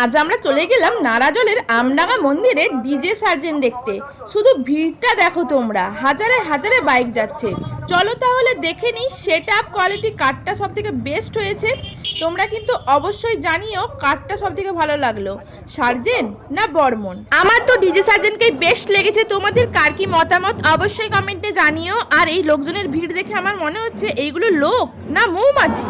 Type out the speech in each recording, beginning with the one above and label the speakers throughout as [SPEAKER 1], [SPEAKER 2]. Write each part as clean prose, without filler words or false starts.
[SPEAKER 1] আজ আমরা চলে গেলাম নারাজলের আমডাঙ্গা মন্দিরে ডিজে সার্জেন্ট দেখতে। শুধু ভিড়টা দেখো তোমরা, হাজারে হাজারে বাইক যাচ্ছে। চলো তাহলে দেখে নিই সেট আপ কোয়ালিটি কারটা সব থেকে বেস্ট হয়েছে। তোমরা কিন্তু অবশ্যই জানিও কারটা সব থেকে ভালো লাগলো, সার্জেন্ট না বর্মন। আমার তো ডিজে সার্জেন্টকেই বেস্ট লেগেছে। তোমাদের কার কি মতামত অবশ্যই কমেন্টে জানিও। আর এই লোকজনের ভিড় দেখে আমার মনে হচ্ছে এইগুলো লোক না মৌমাছি।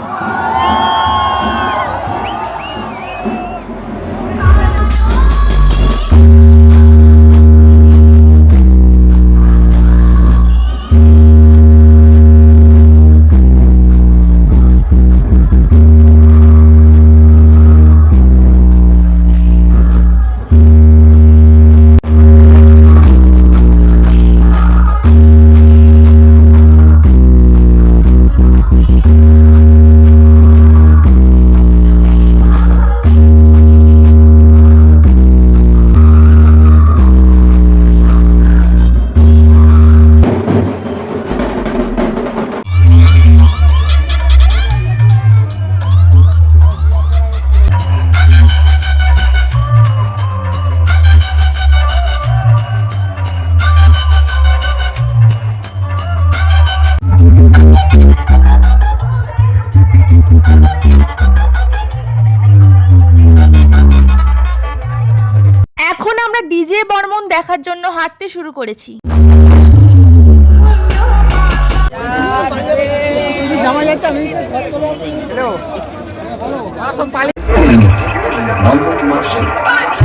[SPEAKER 1] এখন আমরা ডিজে বর্মন দেখার জন্য হাঁটতে শুরু করেছি।
[SPEAKER 2] Performance, Mohammed Marshall.